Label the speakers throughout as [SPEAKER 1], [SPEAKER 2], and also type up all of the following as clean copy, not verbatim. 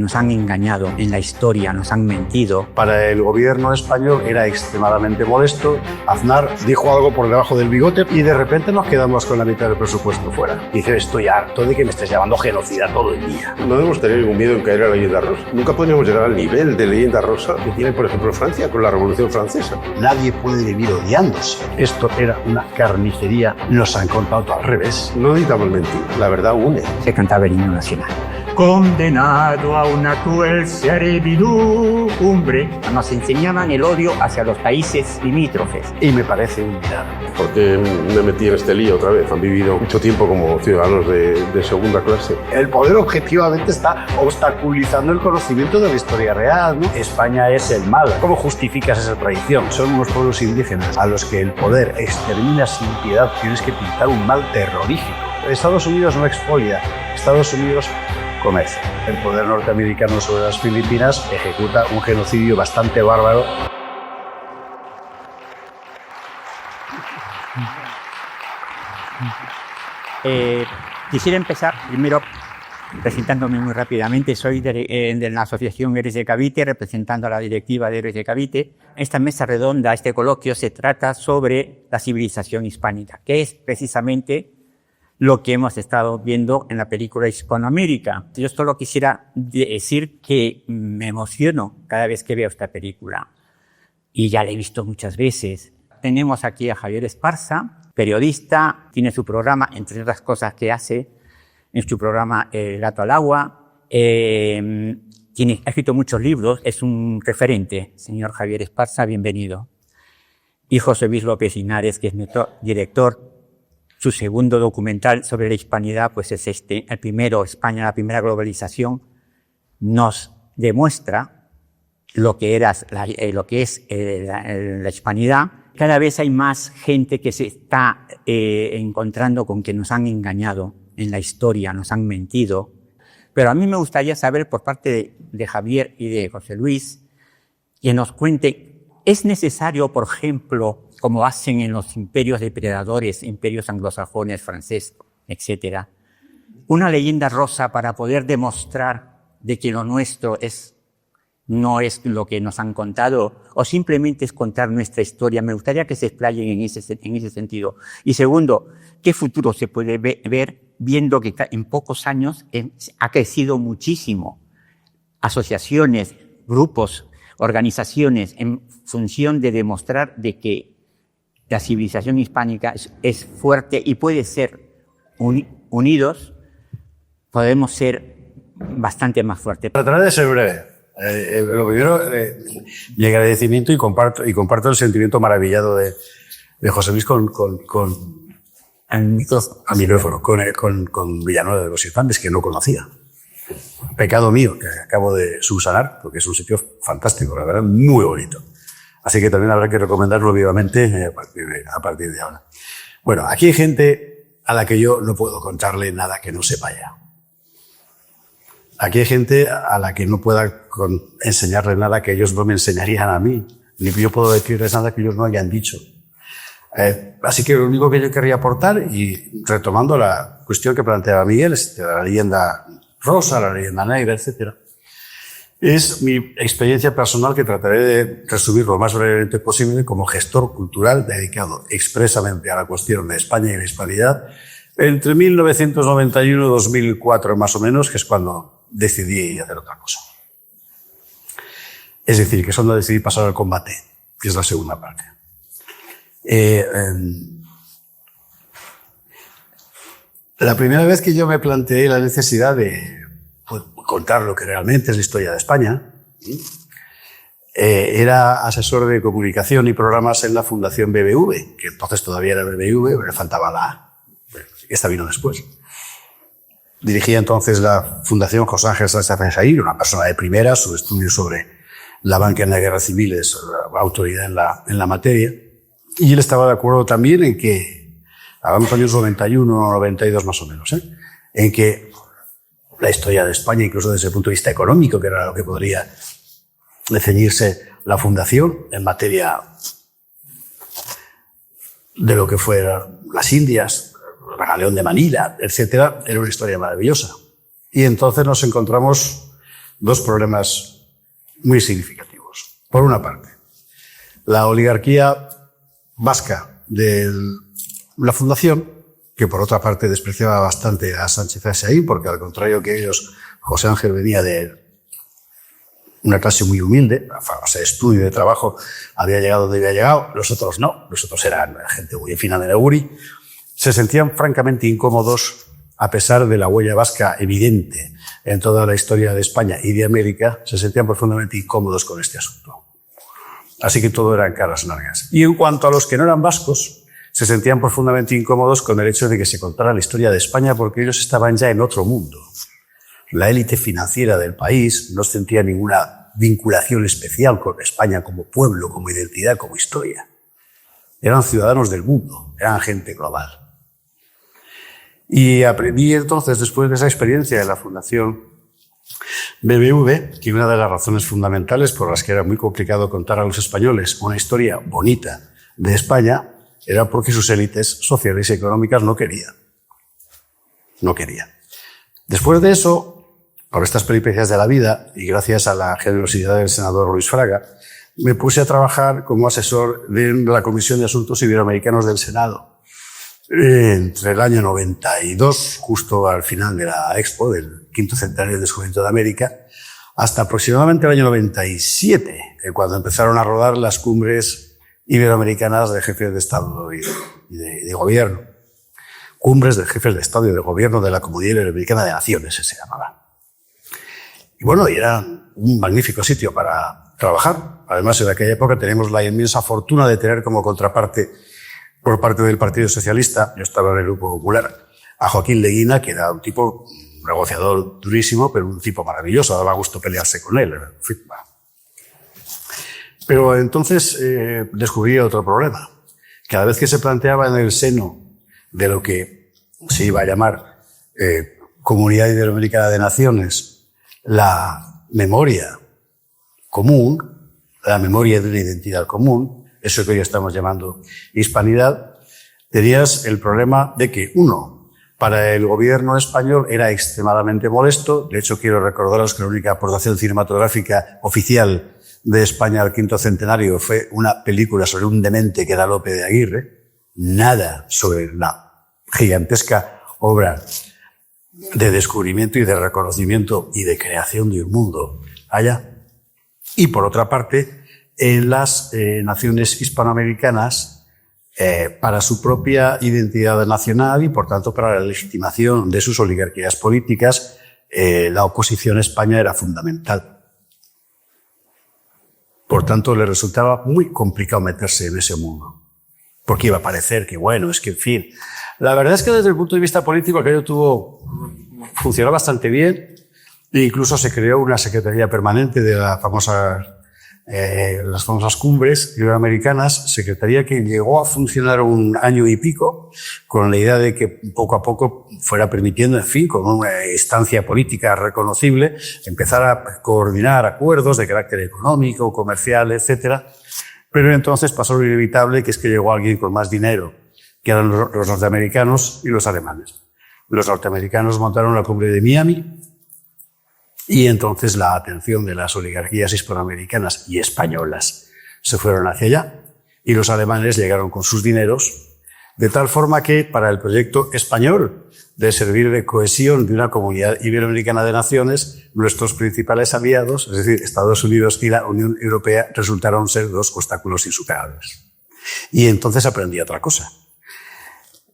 [SPEAKER 1] Nos han engañado en la historia, nos han mentido.
[SPEAKER 2] Para el gobierno español era extremadamente molesto. Aznar dijo algo por debajo del bigote y de repente nos quedamos con la mitad del presupuesto fuera.
[SPEAKER 3] Dice, estoy harto de que me estés llamando genocida todo el día.
[SPEAKER 4] No debemos tener ningún miedo en caer a la leyenda rosa. Nunca podríamos llegar al nivel de leyenda rosa que tiene, por ejemplo, Francia con la Revolución Francesa.
[SPEAKER 2] Nadie puede vivir odiándose. Esto era una carnicería. Nos han contado todo al revés.
[SPEAKER 4] No necesitamos mentir. La verdad une.
[SPEAKER 1] Se cantaba el himno nacional.
[SPEAKER 5] Condenado a una cruel servidumbre.
[SPEAKER 1] Nos enseñaban el odio hacia los países limítrofes.
[SPEAKER 2] Y me parece un milagro.
[SPEAKER 4] Porque me metí en este lío otra vez. Han vivido mucho tiempo como ciudadanos de segunda clase.
[SPEAKER 2] El poder objetivamente está obstaculizando el conocimiento de la historia real, ¿no?
[SPEAKER 3] España es el mal. ¿Cómo justificas esa traición?
[SPEAKER 2] Son unos pueblos indígenas a los que el poder extermina sin piedad. Tienes que pintar un mal terrorífico. Estados Unidos no expolia. Estados Unidos comercia. El poder norteamericano sobre las Filipinas ejecuta un genocidio bastante bárbaro.
[SPEAKER 1] Quisiera empezar primero presentándome muy rápidamente. Soy de la asociación Héroes de Cavite, representando a la directiva de Héroes de Cavite. Esta mesa redonda, este coloquio, se trata sobre la civilización hispánica, que es precisamente lo que hemos estado viendo en la película Hispanoamérica. Yo solo quisiera decir que me emociono cada vez que veo esta película. Y ya la he visto muchas veces. Tenemos aquí a Javier Esparza, periodista, tiene su programa, entre otras cosas que hace, en su programa El Gato al Agua. Ha escrito muchos libros, es un referente. Señor Javier Esparza, bienvenido. Y José Luis López Linares, que es nuestro director. Su segundo documental sobre la hispanidad, pues es el primero, España, la primera globalización, nos demuestra lo que es la hispanidad. Cada vez hay más gente que se está encontrando con que nos han engañado en la historia, nos han mentido. Pero a mí me gustaría saber por parte de Javier y de José Luis que nos cuente, ¿es necesario, por ejemplo, como hacen en los imperios depredadores, imperios anglosajones, francés, etcétera, una leyenda rosa para poder demostrar de que lo nuestro no es lo que nos han contado, o simplemente es contar nuestra historia? Me gustaría que se explayen en ese sentido. Y segundo, ¿qué futuro se puede ver viendo que en pocos años ha crecido muchísimo? Asociaciones, grupos, organizaciones, en función de demostrar de que la civilización hispánica es fuerte y puede ser unidos, podemos ser bastante más fuertes.
[SPEAKER 2] Trataré de ser breve. Lo primero, mi agradecimiento y comparto el sentimiento maravillado de José Luis con Villanueva de los Infantes, que no conocía. Pecado mío, que acabo de subsanar, porque es un sitio fantástico, la verdad, muy bonito. Así que también habrá que recomendarlo vivamente a partir de ahora. Bueno, aquí hay gente a la que yo no puedo contarle nada que no sepa ya. Aquí hay gente a la que no pueda enseñarle nada que ellos no me enseñarían a mí, ni yo puedo decirles nada que ellos no hayan dicho. Así que lo único que yo querría aportar, y retomando la cuestión que planteaba Miguel, de la leyenda rosa, la leyenda negra, etcétera, es mi experiencia personal que trataré de resumir lo más brevemente posible como gestor cultural dedicado expresamente a la cuestión de España y la hispanidad entre 1991 y 2004 más o menos, que es cuando decidí hacer otra cosa. Es decir, que es cuando decidí pasar al combate, que es la segunda parte. La primera vez que yo me planteé la necesidad de contar lo que realmente es la historia de España, era asesor de comunicación y programas en la Fundación BBV, que entonces todavía era BBV, pero le faltaba la A. Esta vino después. Dirigía entonces la Fundación José Ángel Sánchez Jair, una persona de primera, su estudio sobre la banca en la guerra civil es autoridad en la materia. Y él estaba de acuerdo también en que, hablamos años 91 o 92 más o menos, en que la historia de España, incluso desde el punto de vista económico, que era lo que podría ceñirse la Fundación en materia de lo que fueran las Indias, el Galeón de Manila, etcétera, era una historia maravillosa. Y entonces nos encontramos dos problemas muy significativos. Por una parte, la oligarquía vasca de la fundación, que por otra parte despreciaba bastante a Sánchez Asaín, porque al contrario que ellos, José Ángel venía de una clase muy humilde, o sea, estudio y de trabajo, había llegado donde había llegado, los otros no, los otros eran gente muy fina de Neuguri, se sentían francamente incómodos a pesar de la huella vasca evidente en toda la historia de España y de América, se sentían profundamente incómodos con este asunto. Así que todo eran caras largas. Y en cuanto a los que no eran vascos, se sentían profundamente incómodos con el hecho de que se contara la historia de España porque ellos estaban ya en otro mundo. La élite financiera del país no sentía ninguna vinculación especial con España como pueblo, como identidad, como historia. Eran ciudadanos del mundo, eran gente global. Y aprendí entonces, después de esa experiencia de la Fundación BBV, que una de las razones fundamentales por las que era muy complicado contar a los españoles una historia bonita de España era porque sus élites sociales y económicas no querían. No querían. Después de eso, por estas peripecias de la vida y gracias a la generosidad del senador Luis Fraga, me puse a trabajar como asesor de la Comisión de Asuntos Iberoamericanos del Senado. Entre el año 92, justo al final de la Expo, del 5º centenario del descubrimiento de América, hasta aproximadamente el año 97, cuando empezaron a rodar las cumbres iberoamericanas de jefes de Estado y de Gobierno. Cumbres de jefes de Estado y de Gobierno de la Comunidad Iberoamericana de Naciones, se llamaba. Y bueno, y era un magnífico sitio para trabajar. Además, en aquella época teníamos la inmensa fortuna de tener como contraparte, por parte del Partido Socialista, yo estaba en el Grupo Popular, a Joaquín Leguina, que era un tipo, un negociador durísimo, pero un tipo maravilloso, daba gusto pelearse con él. En fin, bueno. Pero entonces descubrí otro problema. Cada vez que se planteaba en el seno de lo que se iba a llamar Comunidad Iberoamericana de Naciones, la memoria común, la memoria de una identidad común, eso que hoy estamos llamando hispanidad, tenías el problema de que, uno, para el gobierno español era extremadamente molesto. De hecho, quiero recordaros que la única aportación cinematográfica oficial de España al 5º centenario fue una película sobre un demente que era Lope de Aguirre, nada sobre la gigantesca obra de descubrimiento y de reconocimiento y de creación de un mundo allá. Y por otra parte, en las naciones hispanoamericanas, para su propia identidad nacional y por tanto para la legitimación de sus oligarquías políticas, la oposición a España era fundamental. Por tanto, le resultaba muy complicado meterse en ese mundo. Porque iba a parecer que, bueno, es que, en fin. La verdad es que desde el punto de vista político aquello funcionó bastante bien. E incluso se creó una secretaría permanente de las famosas cumbres iberoamericanas, secretaría que llegó a funcionar un año y pico, con la idea de que poco a poco fuera permitiendo, en fin, con una instancia política reconocible, empezar a coordinar acuerdos de carácter económico, comercial, etcétera. Pero entonces pasó lo inevitable, que es que llegó alguien con más dinero, que eran los norteamericanos y los alemanes. Los norteamericanos montaron la cumbre de Miami, y entonces la atención de las oligarquías hispanoamericanas y españolas se fueron hacia allá, y los alemanes llegaron con sus dineros, de tal forma que para el proyecto español de servir de cohesión de una comunidad iberoamericana de naciones, nuestros principales aliados, es decir, Estados Unidos y la Unión Europea, resultaron ser dos obstáculos insuperables. Y entonces aprendí otra cosa.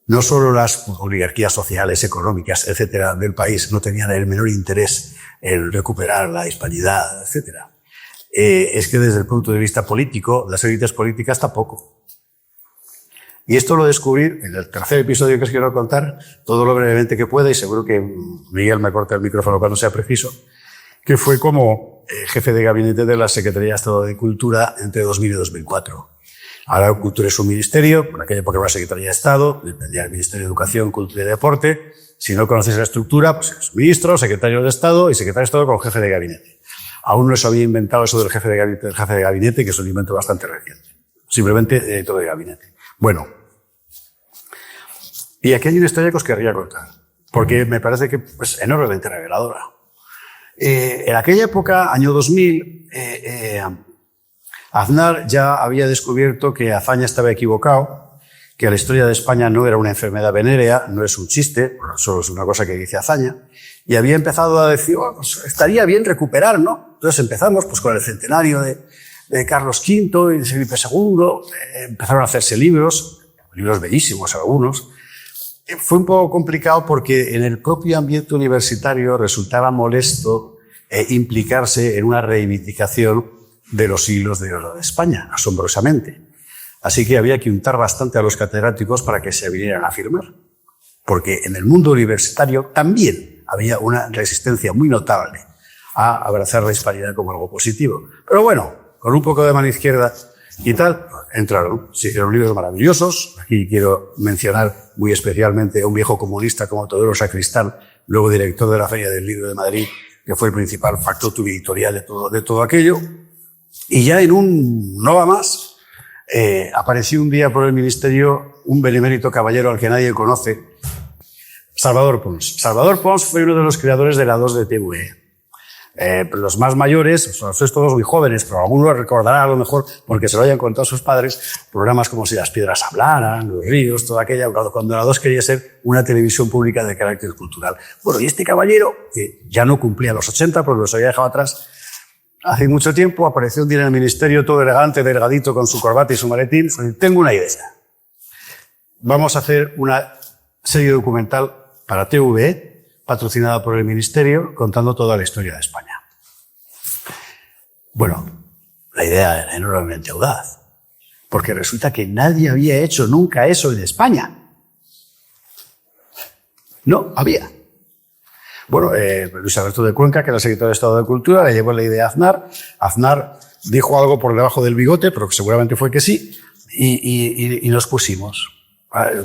[SPEAKER 2] No solo las oligarquías sociales, económicas, etcétera, del país no tenían el menor interés en recuperar la hispanidad, etcétera. Es que desde el punto de vista político, las élites políticas tampoco. Y esto lo descubrí en el tercer episodio que os quiero contar, todo lo brevemente que pueda, y seguro que Miguel me corta el micrófono cuando sea preciso, que fue como jefe de gabinete de la Secretaría de Estado de Cultura entre 2000 y 2004. Ahora Cultura es un ministerio, por aquella época era la Secretaría de Estado, dependía del Ministerio de Educación, Cultura y Deporte. Si no conoces la estructura, pues es ministro, secretario de Estado y secretario de Estado con jefe de gabinete. Aún no se había inventado eso del jefe de gabinete, que es un invento bastante reciente. Simplemente director de gabinete. Bueno. Y aquí hay una historia que os querría contar, porque me parece que es enormemente reveladora. En aquella época, año 2000, Aznar ya había descubierto que Azaña estaba equivocado, que la historia de España no era una enfermedad venérea, no es un chiste, solo es una cosa que dice Azaña, y había empezado a decir, oh, pues estaría bien recuperar, ¿no? Entonces empezamos pues, con el centenario de Carlos V y de Felipe II, empezaron a hacerse libros bellísimos algunos. Fue un poco complicado porque en el propio ambiente universitario resultaba molesto implicarse en una reivindicación de los siglos de oro de España, asombrosamente. Así que había que untar bastante a los catedráticos para que se vinieran a firmar. Porque en el mundo universitario también había una resistencia muy notable a abrazar la hispanidad como algo positivo. Pero bueno, con un poco de mano izquierda y tal, entraron. Sí, eran libros maravillosos. Aquí quiero mencionar muy especialmente a un viejo comunista como Teodoro Sacristán, luego director de la Feria del Libro de Madrid, que fue el principal factotum editorial de todo aquello. Y ya en un no va más, apareció un día por el ministerio un benemérito caballero al que nadie conoce, Salvador Pons. Salvador Pons fue uno de los creadores de la 2 de TV. Los más mayores, sois todos muy jóvenes, pero algunos lo recordarán a lo mejor porque se lo hayan contado sus padres, programas como Si las piedras hablaran, Los ríos, toda aquella, cuando la 2 quería ser una televisión pública de carácter cultural. Bueno, y este caballero, que ya no cumplía los 80 porque los había dejado atrás, hace mucho tiempo apareció un día en el ministerio todo elegante, delgadito, con su corbata y su maletín. Tengo una idea. Vamos a hacer una serie documental para TVE, patrocinada por el ministerio, contando toda la historia de España. Bueno, la idea era enormemente audaz, porque resulta que nadie había hecho nunca eso en España. No había. Bueno, Luis Alberto de Cuenca, que era el secretario de Estado de Cultura, le llevó la idea a Aznar. Aznar dijo algo por debajo del bigote, pero seguramente fue que sí, y nos pusimos.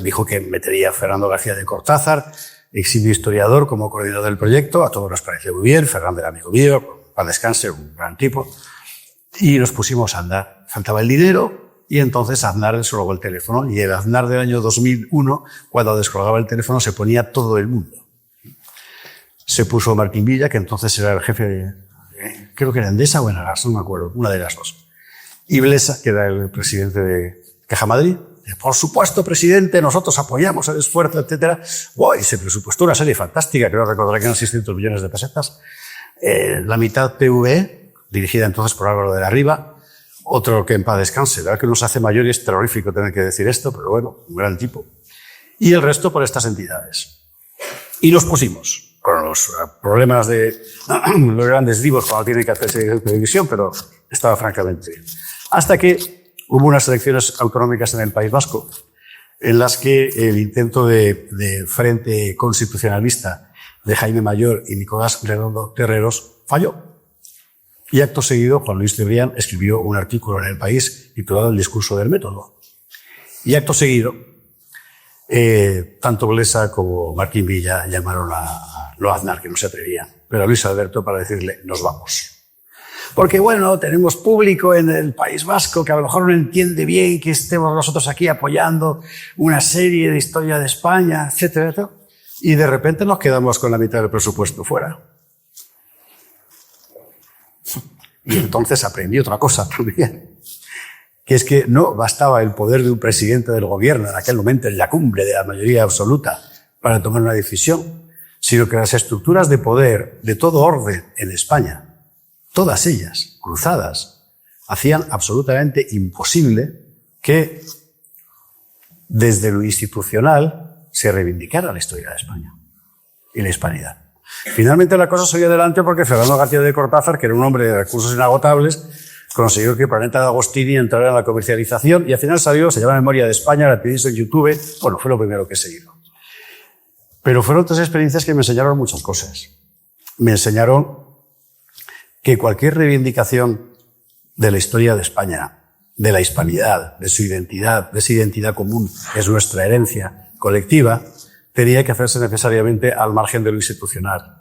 [SPEAKER 2] Dijo que metería a Fernando García de Cortázar, eximio historiador, como coordinador del proyecto. A todos nos pareció muy bien. Fernando era amigo mío, para descanse, un gran tipo. Y nos pusimos a andar. Faltaba el dinero y entonces Aznar descolgó el teléfono. Y el Aznar del año 2001, cuando descolgaba el teléfono, se ponía todo el mundo. Se puso Martín Villa, que entonces era el jefe de, creo que era Endesa o Enagas, no me acuerdo, una de las dos. Y Blesa, que era el presidente de Caja Madrid. Por supuesto, presidente, nosotros apoyamos el esfuerzo, etcétera. Y se presupuestó una serie fantástica, creo recordar que eran 600 millones de pesetas. La mitad TVE, dirigida entonces por Álvaro de la Riva, otro que en paz descanse. La verdad que nos hace mayor y es terrorífico tener que decir esto, pero bueno, un gran tipo. Y el resto por estas entidades. Y nos pusimos con los problemas de los grandes divos cuando tienen que hacerse televisión, pero estaba francamente bien. Hasta que hubo unas elecciones autonómicas en el País Vasco en las que el intento de frente constitucionalista de Jaime Mayor y Nicolás Redondo Terreros falló. Y acto seguido, Juan Luis Cebrián escribió un artículo en El País titulado El discurso del método. Y acto seguido, tanto Blesa como Martín Villa llamaron a Aznar, que no se atrevía, pero a Luis Alberto para decirle, nos vamos. Porque, bueno, tenemos público en el País Vasco que a lo mejor no entiende bien que estemos nosotros aquí apoyando una serie de historia de España, etcétera, etcétera. Y de repente nos quedamos con la mitad del presupuesto fuera. Y entonces aprendí otra cosa también, que es que no bastaba el poder de un presidente del gobierno en aquel momento en la cumbre de la mayoría absoluta para tomar una decisión, sino que las estructuras de poder de todo orden en España, todas ellas cruzadas, hacían absolutamente imposible que desde lo institucional se reivindicara la historia de España y la hispanidad. Finalmente la cosa salió adelante porque Fernando García de Cortázar, que era un hombre de recursos inagotables, consiguió que Planeta de Agostini entrara en la comercialización y al final salió, se llama Memoria de España, la pedís en YouTube. Bueno, fue lo primero que se hizo. Pero fueron 3 experiencias que me enseñaron muchas cosas. Me enseñaron que cualquier reivindicación de la historia de España, de la hispanidad, de su identidad, de esa identidad común, que es nuestra herencia colectiva, tenía que hacerse necesariamente al margen de lo institucional.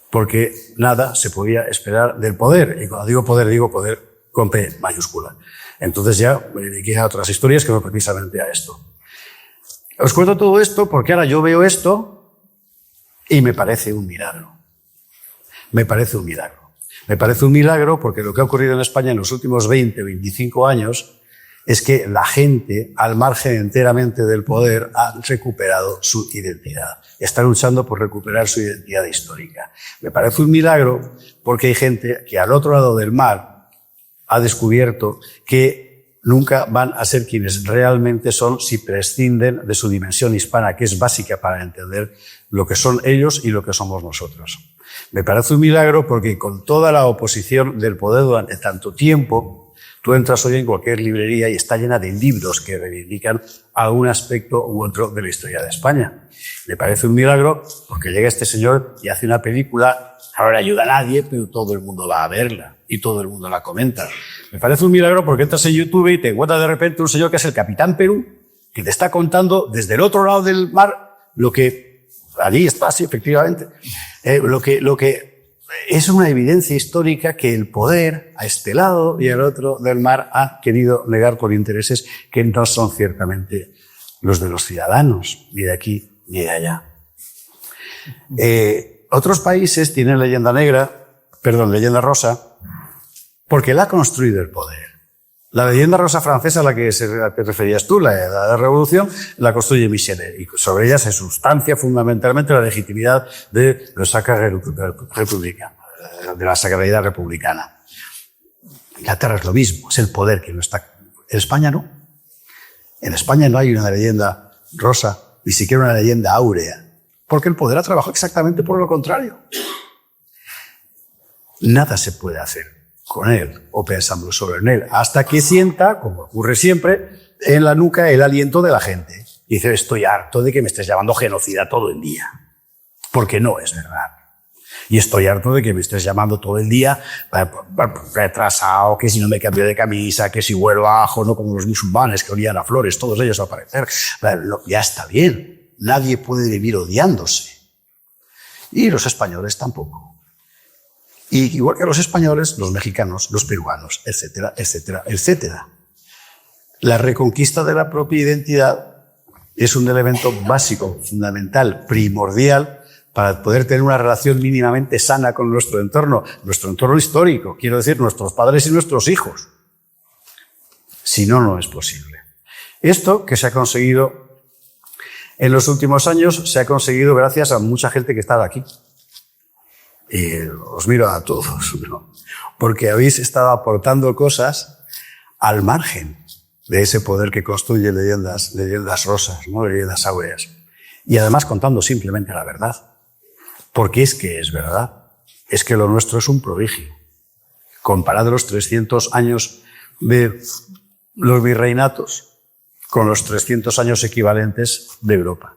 [SPEAKER 2] Porque nada se podía esperar del poder. Y cuando digo poder con P mayúscula. Entonces ya me dediqué a otras historias que no precisamente a esto. Os cuento todo esto porque ahora yo veo esto y me parece un milagro. Me parece un milagro. Me parece un milagro porque lo que ha ocurrido en España en los últimos 20, 25 años es que la gente, al margen enteramente del poder, ha recuperado su identidad. Está luchando por recuperar su identidad histórica. Me parece un milagro porque hay gente que al otro lado del mar ha descubierto que nunca van a ser quienes realmente son si prescinden de su dimensión hispana, que es básica para entender lo que son ellos y lo que somos nosotros. Me parece un milagro porque con toda la oposición del poder durante tanto tiempo, tú entras hoy en cualquier librería y está llena de libros que reivindican algún aspecto u otro de la historia de España. Me parece un milagro porque llega este señor y hace una película, ahora no ayuda a nadie, pero todo el mundo va a verla y todo el mundo la comenta. Me parece un milagro porque entras en YouTube y te encuentras de repente un señor que es el Capitán Perú, que te está contando desde el otro lado del mar lo que allí está, sí, efectivamente, lo que es una evidencia histórica que el poder a este lado y al otro del mar ha querido negar por intereses que no son ciertamente los de los ciudadanos, ni de aquí ni de allá. Otros países tienen leyenda rosa, porque la ha construido el poder. La leyenda rosa francesa a la que te referías tú, la de la Revolución, la construye Michelet, y sobre ella se sustancia fundamentalmente la legitimidad de la sacralidad republicana. Inglaterra es lo mismo, es el poder que no está. En España no. En España no hay una leyenda rosa, ni siquiera una leyenda áurea, porque el poder ha trabajado exactamente por lo contrario. Nada se puede hacer con él o pensando sobre él, hasta que sienta, como ocurre siempre, en la nuca el aliento de la gente. Y dice, estoy harto de que me estés llamando genocida todo el día, porque no es verdad. Y estoy harto de que me estés llamando todo el día retrasado, que si no me cambio de camisa, que si huelo a ajo, no como los musulmanes que olían a flores, todos ellos al parecer. Ya está bien, nadie puede vivir odiándose. Y los españoles tampoco. Y igual que los españoles, los mexicanos, los peruanos, etcétera, etcétera, etcétera. La reconquista de la propia identidad es un elemento básico, fundamental, primordial para poder tener una relación mínimamente sana con nuestro entorno histórico, quiero decir, nuestros padres y nuestros hijos. Si no, no es posible. Esto que se ha conseguido en los últimos años, se ha conseguido gracias a mucha gente que está aquí. Y os miro a todos, ¿no? Porque habéis estado aportando cosas al margen de ese poder que construye leyendas rosas, ¿no? Leyendas áureas. Y además contando simplemente la verdad. Porque es que es verdad. Es que lo nuestro es un prodigio. Comparad los 300 años de los virreinatos con los 300 años equivalentes de Europa.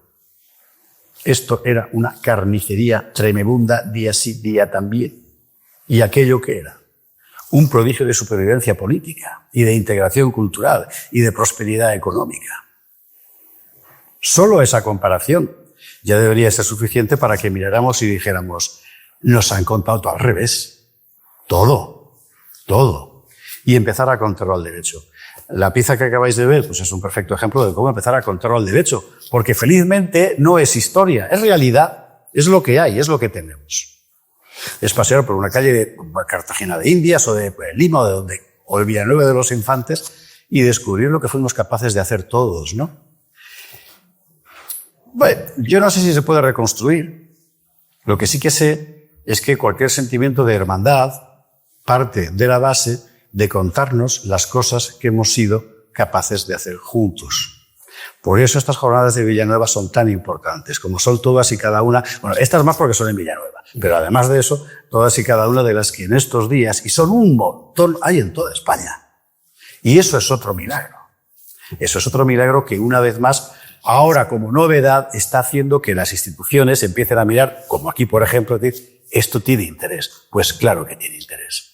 [SPEAKER 2] Esto era una carnicería tremebunda, día sí, día también. ¿Y aquello qué era? Un prodigio de supervivencia política y de integración cultural y de prosperidad económica. Solo esa comparación ya debería ser suficiente para que miráramos y dijéramos, nos han contado todo al revés. Todo. Y empezar a contarlo al derecho. La pieza que acabáis de ver pues es un perfecto ejemplo de cómo empezar a contarlo al derecho, porque felizmente no es historia, es realidad, es lo que hay, es lo que tenemos. Es pasear por una calle de Cartagena de Indias o de Lima o de Villanueva de los Infantes y descubrir lo que fuimos capaces de hacer todos, ¿no? Bueno, yo no sé si se puede reconstruir. Lo que sí que sé es que cualquier sentimiento de hermandad parte de la base de contarnos las cosas que hemos sido capaces de hacer juntos. Por eso estas jornadas de Villanueva son tan importantes, como son todas y cada una, bueno, estas más porque son en Villanueva, pero además de eso, todas y cada una de las que en estos días, y son un montón, hay en toda España. Y eso es otro milagro. Eso es otro milagro que una vez más, ahora como novedad, está haciendo que las instituciones empiecen a mirar, como aquí por ejemplo, decir, esto tiene interés. Pues claro que tiene interés.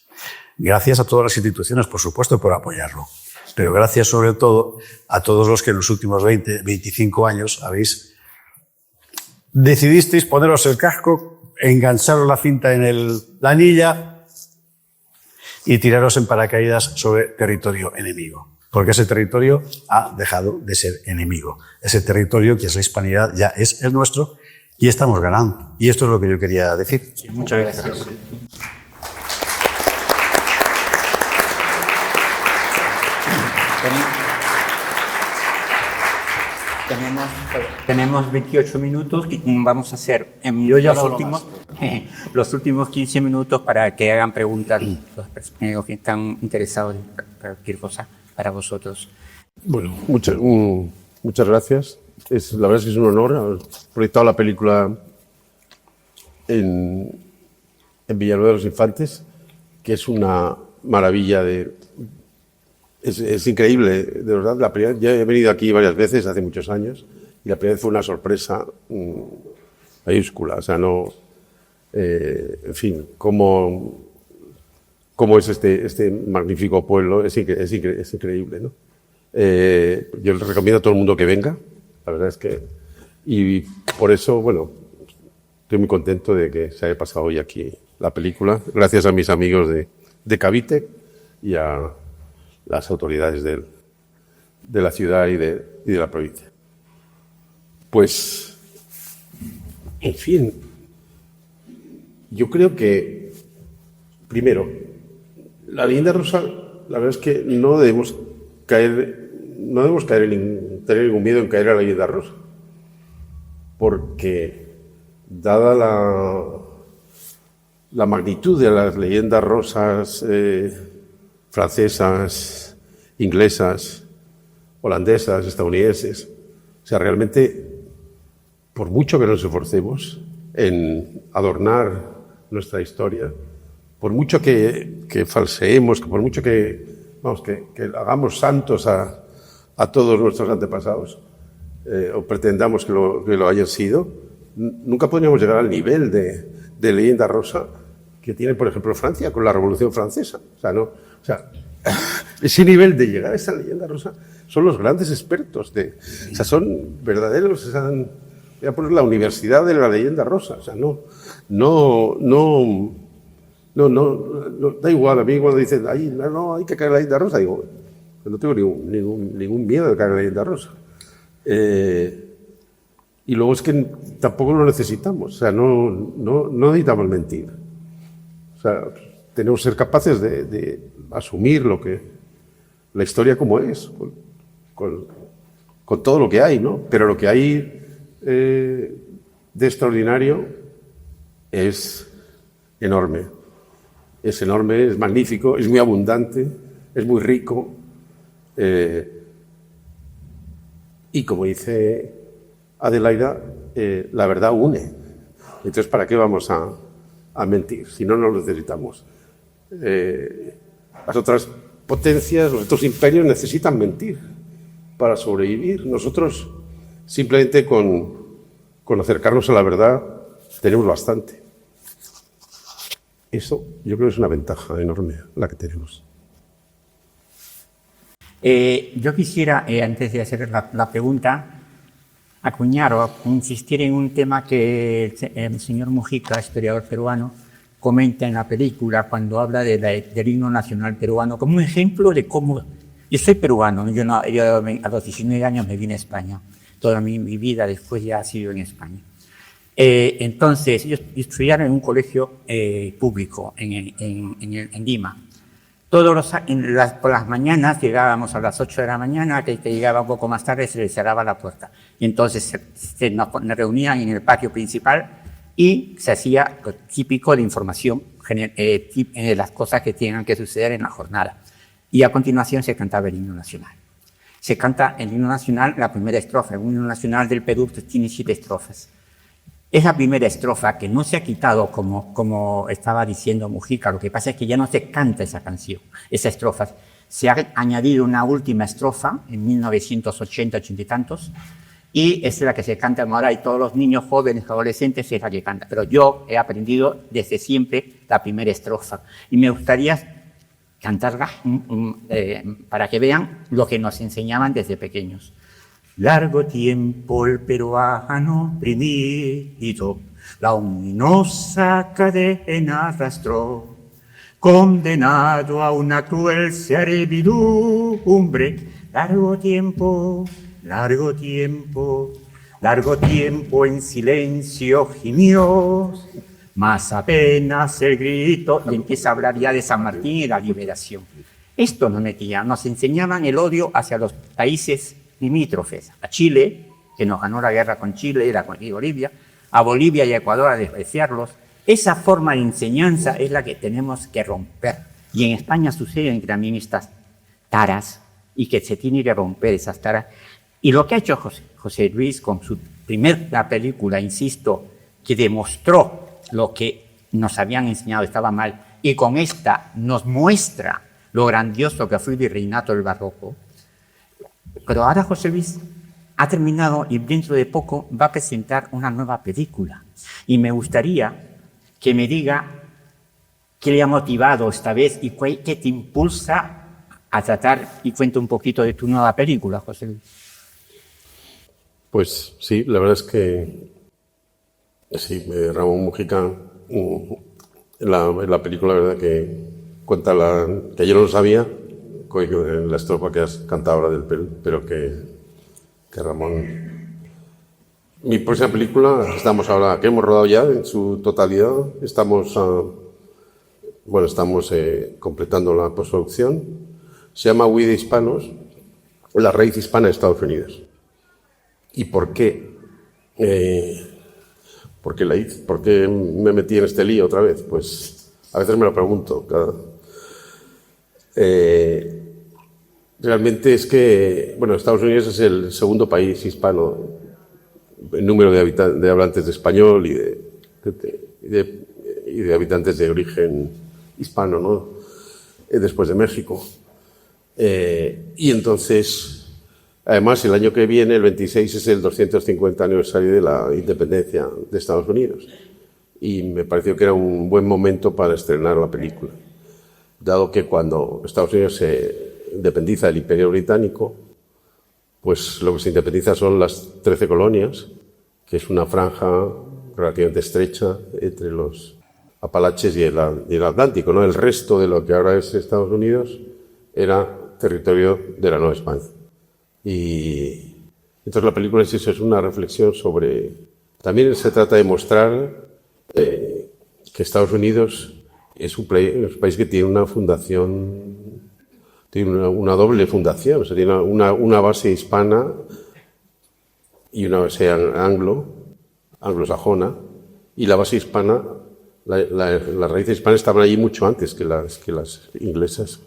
[SPEAKER 2] Gracias a todas las instituciones, por supuesto, por apoyarlo. Pero gracias sobre todo a todos los que en los últimos 20, 25 años decidisteis poneros el casco, engancharos la cinta en la anilla y tiraros en paracaídas sobre territorio enemigo. Porque ese territorio ha dejado de ser enemigo. Ese territorio, que es la hispanidad, ya es el nuestro Y estamos ganando. Y esto es lo que yo quería decir.
[SPEAKER 1] Muchas gracias. Tenemos 28 minutos y vamos a hacer los últimos 15 minutos para que hagan preguntas los que están interesados en cualquier cosa para vosotros.
[SPEAKER 4] Bueno, muchas gracias. La verdad es que es un honor haber proyectado la película en Villanueva de los Infantes, que es una maravilla es increíble, de verdad. Ya he venido aquí varias veces, hace muchos años, y la primera vez fue una sorpresa mayúscula. O sea, en fin, cómo es este magnífico pueblo, es increíble, ¿no? Yo les recomiendo a todo el mundo que venga, la verdad es que... Y por eso, bueno, estoy muy contento de que se haya pasado hoy aquí la película, gracias a mis amigos de Cavite y a las autoridades de la ciudad y de la provincia. Pues, en fin, yo creo que, primero, la leyenda rosa, la verdad es que no debemos tener ningún miedo en caer a la leyenda rosa, porque dada la magnitud de las leyendas rosas francesas, inglesas, holandesas, estadounidenses, o sea, realmente, por mucho que nos esforcemos en adornar nuestra historia, por mucho que falseemos, por mucho que hagamos santos a todos nuestros antepasados, o pretendamos que lo hayan sido, nunca podríamos llegar al nivel de leyenda rosa que tiene, por ejemplo, Francia con la Revolución Francesa. O sea, ese nivel de llegar a esa leyenda rosa son los grandes expertos. O sea, son verdaderos. Voy a poner la universidad de la leyenda rosa. O sea, no, da igual. A mí cuando dicen, no, hay que caer en la leyenda rosa, digo, no tengo ningún miedo de caer en la leyenda rosa. Y luego es que tampoco lo necesitamos. O sea, no necesitamos mentir. O sea, tenemos que ser capaces de asumir la historia como es, con todo lo que hay, ¿no? Pero lo que hay de extraordinario es enorme. Es enorme, es magnífico, es muy abundante, es muy rico. Y como dice Adelaida, la verdad une. Entonces, ¿para qué vamos a mentir si no nos necesitamos? Las otras potencias, los otros imperios necesitan mentir para sobrevivir. Nosotros simplemente con acercarnos a la verdad tenemos bastante. Eso yo creo que es una ventaja enorme la que tenemos.
[SPEAKER 1] Yo quisiera, antes de hacer la pregunta, acuñar o insistir en un tema que el señor Mujica, historiador peruano, comenta en la película cuando habla del himno nacional peruano como un ejemplo de cómo... Yo soy peruano, yo a los 19 años me vine a España. Toda mi vida después ya ha sido en España. Entonces, yo estudié en un colegio público en Lima. Por las mañanas llegábamos a las 8 de la mañana, que llegaba un poco más tarde se le cerraba la puerta. Y entonces nos reunían en el patio principal y se hacía lo típico de información, las cosas que tengan que suceder en la jornada. Y a continuación se cantaba el himno nacional. Se canta el himno nacional, la primera estrofa. El himno nacional del Perú tiene 7 estrofas. Es la primera estrofa que no se ha quitado como estaba diciendo Mujica. Lo que pasa es que ya no se canta esa canción, esa estrofa. Se ha añadido una última estrofa en 1980, 80 y tantos, y es la que se canta ahora, y todos los niños, jóvenes, adolescentes es la que canta. Pero yo he aprendido desde siempre la primera estrofa. Y me gustaría cantarla para que vean lo que nos enseñaban desde pequeños. Largo tiempo el peruano oprimido, la ominosa cadena arrastró, condenado a una cruel servidumbre. Largo tiempo,
[SPEAKER 5] Largo tiempo en silencio gimió, mas apenas el grito, y empieza a hablar ya de San Martín y la liberación. Esto nos enseñaban el odio hacia los países limítrofes, a Chile, que nos ganó la guerra con Chile, era con Bolivia, a Bolivia y a Ecuador a despreciarlos. Esa forma de enseñanza es la que tenemos que romper. Y en España suceden también estas taras y que se tiene que romper esas taras. Y lo que ha hecho José Luis con su primera película, insisto, que demostró lo que nos habían enseñado estaba mal, y con esta nos muestra lo grandioso que fue el virreinato del barroco. Pero ahora José Luis ha terminado y dentro de poco va a presentar una nueva película. Y me gustaría que me diga qué le ha motivado esta vez y qué te impulsa a tratar, y cuenta un poquito de tu nueva película, José Luis.
[SPEAKER 4] Pues sí, la verdad es que sí, Ramón Múgica, en la película, la verdad que cuenta que yo no lo sabía, la estrofa que has cantado ahora del pero que Ramón... Mi próxima película, que hemos rodado ya en su totalidad, estamos completando la postproducción, se llama We the Hispanos, la raíz hispana de Estados Unidos. ¿Y por qué? ¿Por qué me metí en este lío otra vez? Pues a veces me lo pregunto. Realmente es que, Estados Unidos es el segundo país hispano en número de hablantes de español y de habitantes de origen hispano, ¿no? Después de México. Y entonces, además, el año que viene, el 26, es el 250 aniversario de la independencia de Estados Unidos. Y me pareció que era un buen momento para estrenar la película, dado que cuando Estados Unidos se independiza del Imperio Británico, pues lo que se independiza son las 13 colonias, que es una franja relativamente estrecha entre los Apalaches y el Atlántico, ¿no? El resto de lo que ahora es Estados Unidos era territorio de la Nueva España. Y entonces la película es una reflexión sobre... También se trata de mostrar que Estados Unidos es un país que tiene una fundación... Tiene una doble fundación, o sea, tiene una base hispana y una base anglosajona, y la base hispana, las raíces hispanas estaban allí mucho antes que las inglesas.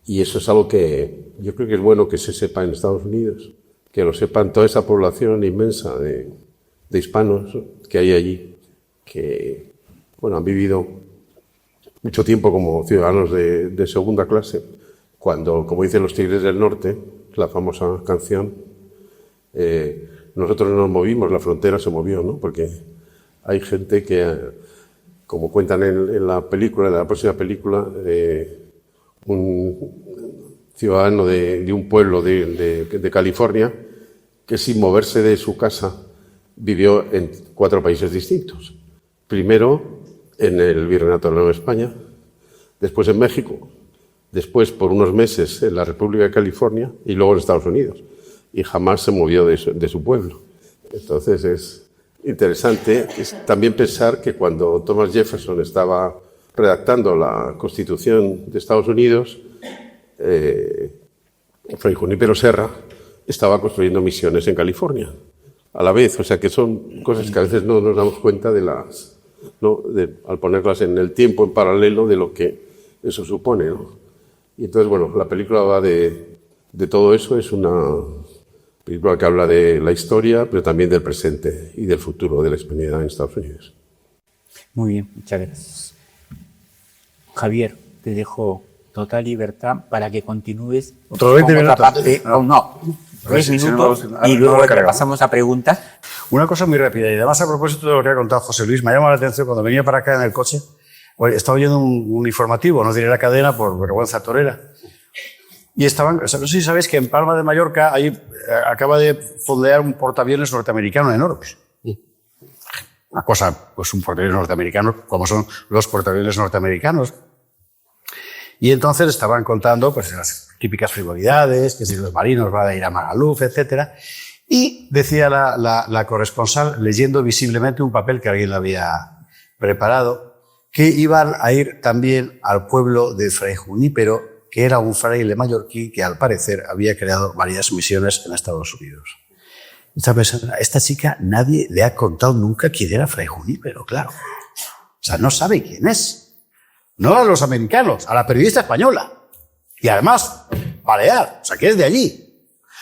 [SPEAKER 4] Y eso es algo que yo creo que es bueno que se sepa en Estados Unidos, que lo sepan toda esa población inmensa de hispanos que hay allí, que han vivido mucho tiempo como ciudadanos de segunda clase. Cuando, como dicen los Tigres del Norte, la famosa canción, nosotros no nos movimos, la frontera se movió, ¿no? Porque hay gente que, como cuentan en la próxima película, un ciudadano de un pueblo de California, que sin moverse de su casa vivió en 4 países distintos. Primero en el Virreinato de la Nueva España, después en México, después por unos meses en la República de California y luego en Estados Unidos. Y jamás se movió de su pueblo. Entonces es interesante también pensar que cuando Thomas Jefferson estaba redactando la Constitución de Estados Unidos, Fray Junípero Serra estaba construyendo misiones en California a la vez. O sea que son cosas que a veces no nos damos cuenta al ponerlas en el tiempo en paralelo de lo que eso supone, ¿no? Y entonces, la película va de todo eso. Es una película que habla de la historia, pero también del presente y del futuro de la hispanidad en Estados Unidos.
[SPEAKER 1] Muy bien, muchas gracias. Javier, te dejo total libertad para que continúes.
[SPEAKER 2] Otros 20 minutos.
[SPEAKER 1] No, 3 minutos y luego pasamos a preguntas.
[SPEAKER 2] Una cosa muy rápida, y además a propósito de lo que ha contado José Luis, me ha llamado la atención cuando venía para acá en el coche. Estaba oyendo un informativo, no diré la cadena por vergüenza torera. Y estaban, no sé si sabéis que en Palma de Mallorca acaba de fondear un portaaviones norteamericano enorme. Una cosa, pues un portaaviones norteamericano, como son los portaaviones norteamericanos. Y entonces estaban contando pues las típicas frivolidades, que si los marinos van a ir a Magaluf, etcétera. Y decía la corresponsal, leyendo visiblemente un papel que alguien le había preparado, que iban a ir también al pueblo de Fray Junípero, que era un fraile mallorquín que al parecer había creado varias misiones en Estados Unidos. A esta chica nadie le ha contado nunca quién era Fray Junípero, claro. O sea, no sabe quién es. No a los americanos, a la periodista española. Y además, balear, o sea, que es de allí.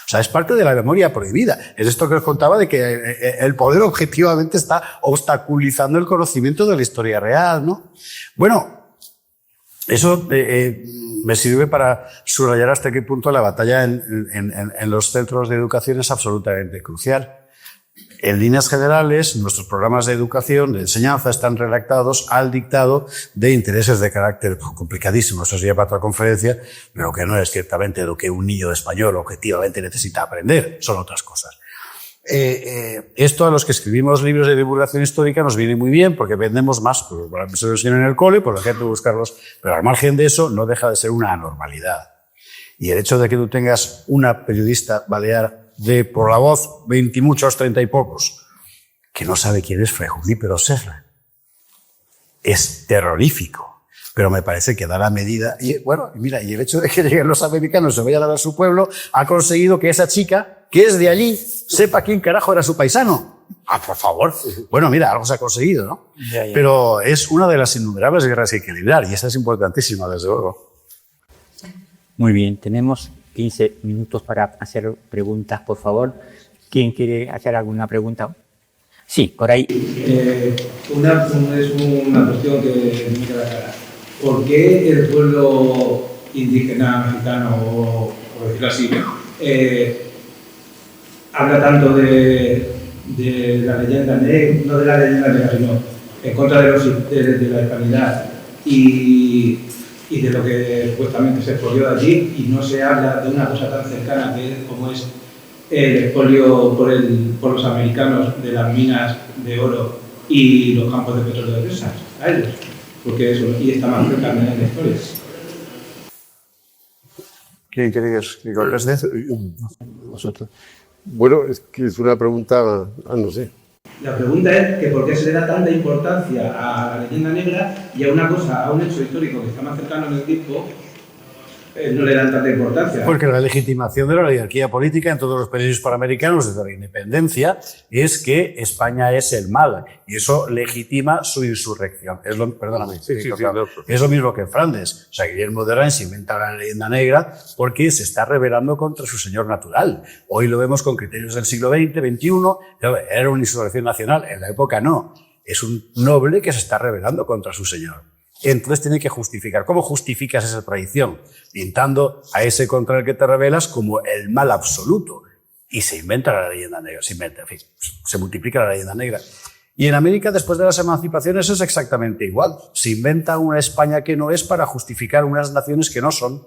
[SPEAKER 2] O sea, es parte de la memoria prohibida. Es esto que os contaba de que el poder objetivamente está obstaculizando el conocimiento de la historia real, ¿no? Bueno, eso me sirve para subrayar hasta qué punto la batalla en los centros de educación es absolutamente crucial. En líneas generales, nuestros programas de educación, de enseñanza, están redactados al dictado de intereses de carácter complicadísimo. Eso sería para otra conferencia, pero que no es ciertamente lo que un niño español objetivamente necesita aprender. Son otras cosas. Esto a los que escribimos libros de divulgación histórica nos viene muy bien porque vendemos más, pues, se lo enseñan en el cole, por la gente buscarlos, pero al margen de eso no deja de ser una anormalidad. Y el hecho de que tú tengas una periodista balear de por la voz 20 y muchos, 30 y pocos, que no sabe quién es Fray Junípero Serra, es terrorífico. Pero me parece que da la medida. Y bueno, mira, y el hecho de que lleguen los americanos y se vayan a dar a su pueblo ha conseguido que esa chica, que es de allí, sepa quién carajo era su paisano. Ah, por favor. Bueno, mira, algo se ha conseguido, ¿no? Ya. Pero es una de las innumerables guerras que hay que librar y esa es importantísima, desde luego.
[SPEAKER 1] Muy bien, tenemos 15 minutos para hacer preguntas, por favor. ¿Quién quiere hacer alguna pregunta? Sí, por ahí.
[SPEAKER 6] Es una cuestión que me queda clara. ¿Por qué el pueblo indígena mexicano, o decirlo así, habla tanto de la leyenda negra, no de la leyenda negra, sino en contra de la hispanidad y de lo que supuestamente se expolió de allí, y no se habla de una cosa tan cercana como es el expolio por los americanos de las minas de oro y los campos de petróleo de Texas, a ellos? Porque eso y está más cerca en la historia.
[SPEAKER 2] ¿Quién quiere que conteste?
[SPEAKER 4] Vosotros. Bueno, es que es una pregunta, no sé.
[SPEAKER 6] La pregunta es que por qué se le da tanta importancia a la leyenda negra y a un hecho histórico que está más cercano en el tiempo, no le dan tanta importancia.
[SPEAKER 2] Porque la legitimación de la oligarquía política en todos los países hispanoamericanos desde la independencia es que España es el mal y eso legitima su insurrección. Es lo, perdóname, es lo mismo que en Flandes. O sea, Guillermo de Reims inventa la leyenda negra porque se está rebelando contra su señor natural. Hoy lo vemos con criterios del siglo XX, XXI. Era una insurrección nacional, en la época no. Es un noble que se está rebelando contra su señor. Entonces tiene que justificar. ¿Cómo justificas esa traición? Pintando a ese contra el que te rebelas como el mal absoluto. Y se inventa la leyenda negra, se multiplica la leyenda negra. Y en América, después de las emancipaciones, es exactamente igual. Se inventa una España que no es para justificar unas naciones que no son.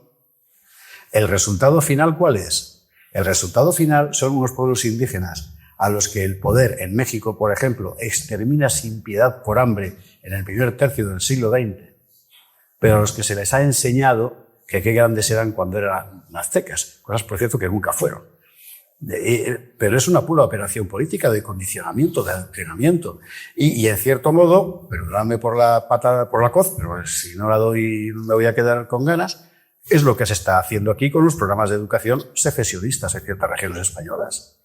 [SPEAKER 2] ¿El resultado final cuál es? El resultado final son unos pueblos indígenas a los que el poder en México, por ejemplo, extermina sin piedad por hambre en el primer tercio del siglo XX, pero a los que se les ha enseñado que qué grandes eran cuando eran aztecas, cosas por cierto que nunca fueron. Pero es una pura operación política de condicionamiento, de adoctrinamiento. Y en cierto modo, perdóname por la patada, por la coz, pero si no la doy me voy a quedar con ganas, es lo que se está haciendo aquí con los programas de educación secesionistas en ciertas regiones españolas,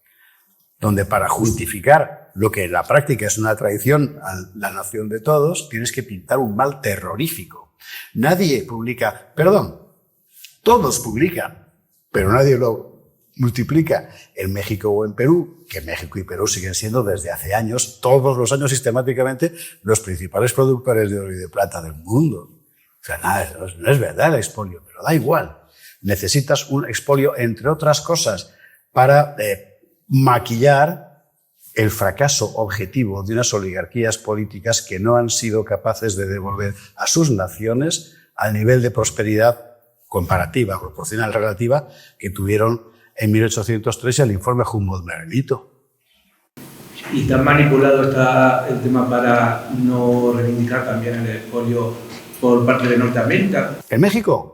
[SPEAKER 2] donde para justificar lo que en la práctica es una traición a la nación de todos, tienes que pintar un mal terrorífico. Nadie publica, todos publican, pero nadie lo multiplica en México o en Perú, que México y Perú siguen siendo desde hace años, todos los años sistemáticamente, los principales productores de oro y de plata del mundo. O sea, nada, no es verdad el expolio, pero da igual. Necesitas un expolio, entre otras cosas, para maquillar el fracaso objetivo de unas oligarquías políticas que no han sido capaces de devolver a sus naciones al nivel de prosperidad comparativa, proporcional, relativa, que tuvieron en 1803 el informe Humboldt-Merlito.
[SPEAKER 6] ¿Y tan manipulado está el tema para no reivindicar también el expolio por parte de Norteamérica?
[SPEAKER 2] ¿En México?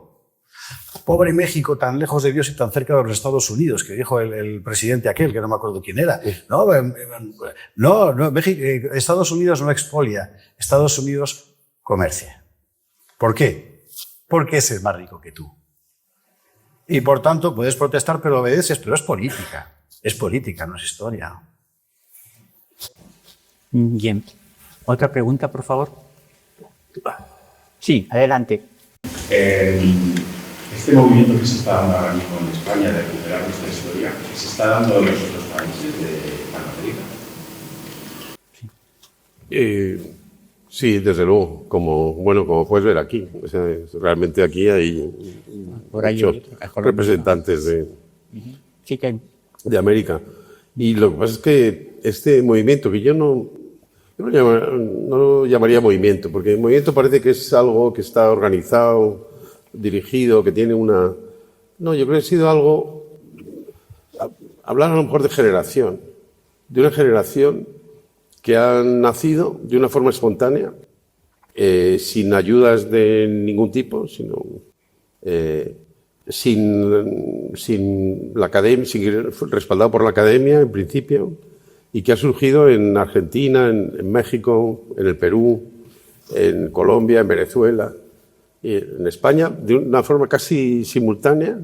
[SPEAKER 2] pobre México, tan lejos de Dios y tan cerca de los Estados Unidos, que dijo el presidente aquel, que no me acuerdo quién era. No, México, Estados Unidos no expolia, Estados Unidos comercia. ¿Por qué? Porque es el más rico que tú. Y por tanto, puedes protestar, pero obedeces, pero es política. Es política, no es historia.
[SPEAKER 5] Bien. ¿Otra pregunta, por favor? Sí, adelante.
[SPEAKER 7] Este movimiento que se está dando ahora mismo en España de recuperar nuestra historia, ¿se está dando en los otros países de Latinoamérica?
[SPEAKER 4] Sí, desde luego, como puedes ver aquí. O sea, realmente aquí hay
[SPEAKER 5] Por ahí
[SPEAKER 4] muchos representantes
[SPEAKER 5] Sí que
[SPEAKER 4] de América. Y lo que pasa es que este movimiento, que yo no lo llamaría movimiento, porque el movimiento parece que es algo que está organizado, dirigido, que tiene una... No, yo creo que ha sido algo... Hablar a lo mejor de una generación que ha nacido de una forma espontánea, sin ayudas de ningún tipo, sino sin la academia, respaldado por la academia en principio, y que ha surgido en Argentina, en México, en el Perú, en Colombia, en Venezuela, y en España, de una forma casi simultánea,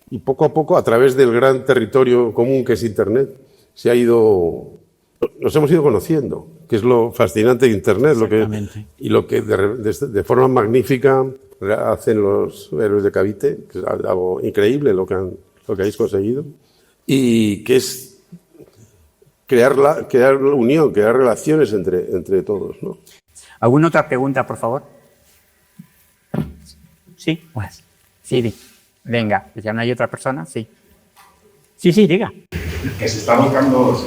[SPEAKER 4] y poco a poco, a través del gran territorio común que es Internet, nos hemos ido conociendo, que es lo fascinante de Internet, lo que de forma magnífica hacen los héroes de Cavite, que es algo increíble lo que habéis conseguido, y que es crear unión, crear relaciones entre todos, ¿no?
[SPEAKER 5] ¿Alguna otra pregunta, por favor? Sí, pues. Sí, venga, ya no hay otra persona, sí. Sí, diga.
[SPEAKER 7] Que se está dando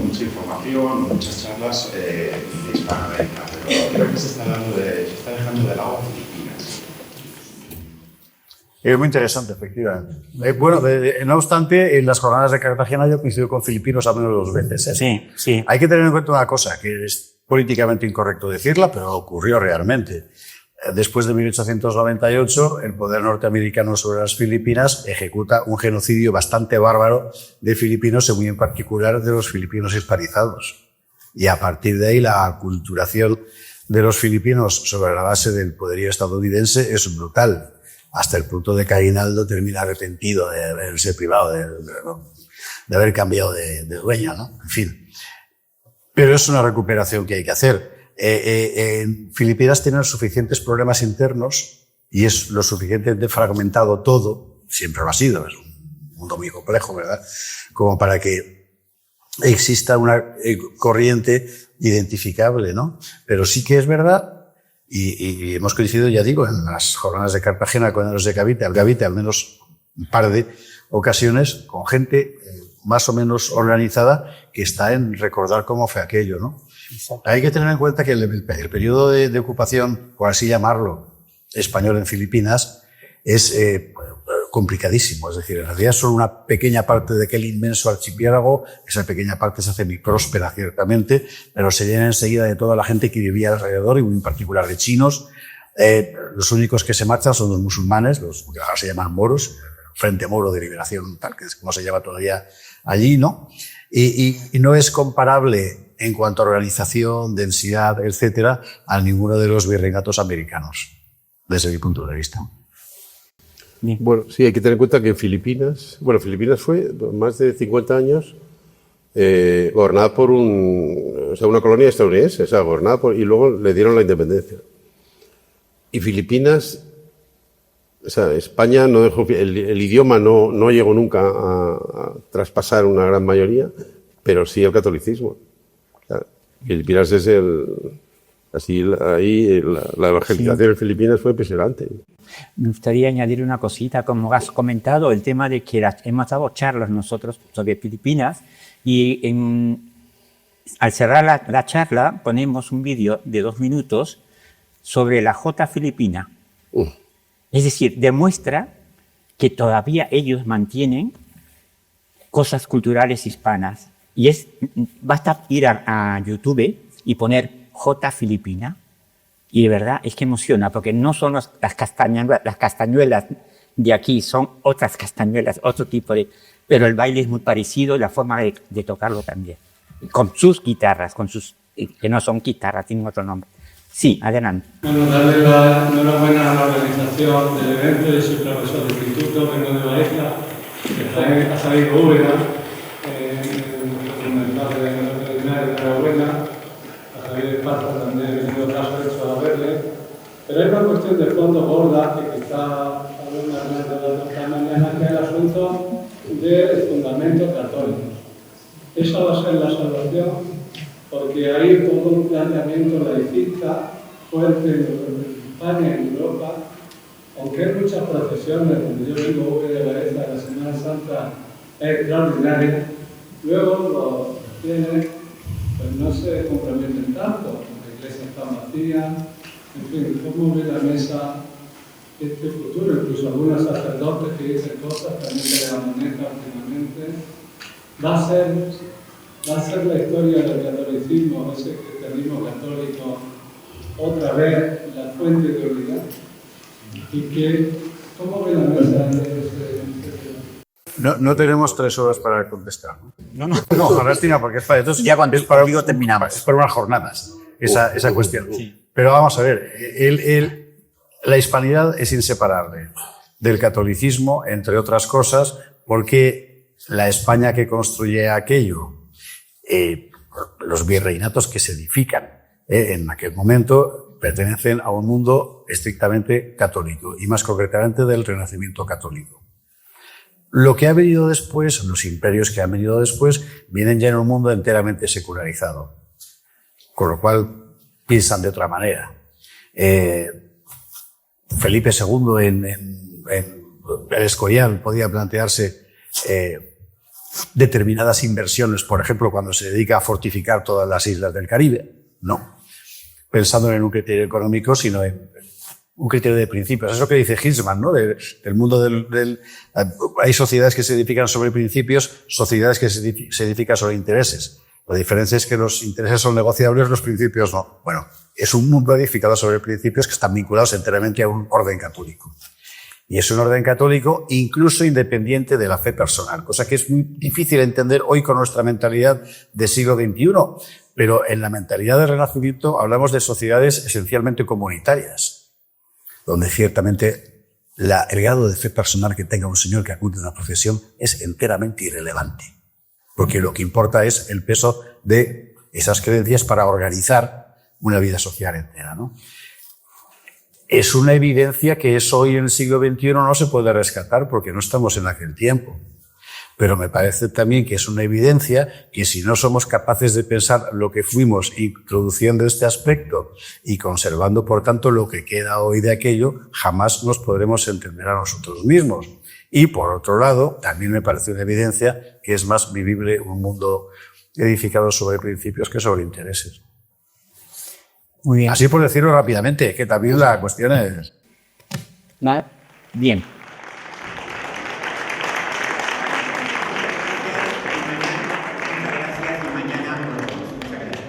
[SPEAKER 7] mucha información, muchas charlas de Hispanoamérica, pero creo que se está dejando de lado Filipinas.
[SPEAKER 2] Es muy interesante, efectivamente. Bueno, no obstante, en las jornadas de Cartagena yo coincido con filipinos al menos 2 veces.
[SPEAKER 5] Sí.
[SPEAKER 2] Hay que tener en cuenta una cosa, que es políticamente incorrecto decirla, pero ocurrió realmente. Después de 1898, el poder norteamericano sobre las Filipinas ejecuta un genocidio bastante bárbaro de filipinos y muy en particular de los filipinos hispanizados. Y a partir de ahí la aculturación de los filipinos sobre la base del poderío estadounidense es brutal, hasta el punto de que Aguinaldo termina arrepentido de haberse privado, de haber cambiado de dueña, ¿no? En fin. Pero es una recuperación que hay que hacer. En Filipinas tienen suficientes problemas internos y es lo suficientemente fragmentado todo, siempre lo ha sido, es un mundo muy complejo, ¿verdad?, como para que exista una corriente identificable, ¿no? Pero sí que es verdad, y hemos coincidido, ya digo, en las jornadas de Cartagena con los de Cavite, al menos un par de ocasiones, con gente más o menos organizada que está en recordar cómo fue aquello, ¿no? Hay que tener en cuenta que el periodo de ocupación, por así llamarlo, español en Filipinas, es complicadísimo. Es decir, en realidad solo una pequeña parte de aquel inmenso archipiélago, esa pequeña parte se hace muy próspera, ciertamente, pero se llena enseguida de toda la gente que vivía alrededor, y muy en particular de chinos. Los únicos que se marchan son los musulmanes, los que ahora se llaman moros, Frente Moro de Liberación, tal que es como se llama todavía allí, ¿no? Y no es comparable en cuanto a organización, densidad, etcétera, a ninguno de los virreinatos americanos, desde mi punto de vista.
[SPEAKER 5] Bien.
[SPEAKER 4] Bueno, sí, hay que tener en cuenta que Filipinas fue más de 50 años gobernada por una colonia estadounidense, y luego le dieron la independencia. Y Filipinas, España no dejó, el idioma no llegó nunca a traspasar una gran mayoría, pero sí el catolicismo. Filipinas es la evangelización en Filipinas fue impresionante.
[SPEAKER 5] Me gustaría añadir una cosita, como has comentado, el tema de que hemos dado charlas nosotros sobre Filipinas y al cerrar la charla ponemos un vídeo de 2 minutos sobre la Jota filipina. Es decir, demuestra que todavía ellos mantienen cosas culturales hispanas. Y basta ir a YouTube y poner Jota filipina, y de verdad es que emociona, porque no son las castañuelas de aquí son otras castañuelas, otro tipo de... Pero el baile es muy parecido y la forma de tocarlo también. Con sus guitarras, con sus... que no son guitarras, tienen otro nombre. Sí, adelante.
[SPEAKER 6] Bueno, darle la enhorabuena a la organización del evento. Yo soy profesor de instituto, vengo de Baeza, que ha salido Úbeda, con el padre de la veterinaria, enhorabuena. A Javier Esparza también he venido caso hecho a verle. Pero hay una cuestión de fondo gorda que está hablando de esta mañana, que es el asunto del fundamento católico. Esa va a ser la salvación, porque hay todo un planteamiento laicista fuerte en España y en Europa, aunque hay muchas procesiones, donde yo vengo de Baeza, la Semana Santa es extraordinaria, luego los fieles pues no se comprometen tanto, la iglesia está vacía, en fin, cómo ve la mesa este futuro, incluso algunos sacerdotes que dicen cosas, también que le amonestan últimamente, va a ser la historia del catolicismo, ese cristianismo católico, otra vez la fuente de unidad. Y que, ¿cómo ve la mesa de
[SPEAKER 2] No tenemos 3 horas para contestar, ¿no?
[SPEAKER 1] No,
[SPEAKER 2] lástima, porque es para entonces,
[SPEAKER 1] ya
[SPEAKER 2] es para,
[SPEAKER 1] contigo terminamos.
[SPEAKER 2] Es para unas jornadas, esa cuestión. Sí. Pero vamos a ver, la hispanidad es inseparable del catolicismo, entre otras cosas, porque la España que construye aquello, los virreinatos que se edifican en aquel momento pertenecen a un mundo estrictamente católico y más concretamente del Renacimiento católico. Lo que ha venido después, los imperios que han venido después, vienen ya en un mundo enteramente secularizado, con lo cual piensan de otra manera. Felipe II en el Escorial podía plantearse determinadas inversiones, por ejemplo, cuando se dedica a fortificar todas las islas del Caribe. No, pensando en un criterio económico, sino en un criterio de principios. Es lo que dice Hirschman, ¿no? Del mundo hay sociedades que se edifican sobre principios, sociedades que se edifican sobre intereses. La diferencia es que los intereses son negociables, los principios no. Bueno, es un mundo edificado sobre principios que están vinculados enteramente a un orden católico. Y es un orden católico incluso independiente de la fe personal, cosa que es muy difícil entender hoy con nuestra mentalidad del siglo XXI. Pero en la mentalidad del Renacimiento hablamos de sociedades esencialmente comunitarias, donde ciertamente el grado de fe personal que tenga un señor que acude a una procesión es enteramente irrelevante, porque lo que importa es el peso de esas creencias para organizar una vida social entera, ¿no? Es una evidencia que eso hoy en el siglo XXI no se puede rescatar porque no estamos en aquel tiempo. Pero me parece también que es una evidencia que si no somos capaces de pensar lo que fuimos introduciendo este aspecto y conservando, por tanto, lo que queda hoy de aquello, jamás nos podremos entender a nosotros mismos. Y, por otro lado, también me parece una evidencia que es más vivible un mundo edificado sobre principios que sobre intereses.
[SPEAKER 1] Muy bien.
[SPEAKER 2] Así por decirlo rápidamente, que también la cuestión es...
[SPEAKER 5] Bien.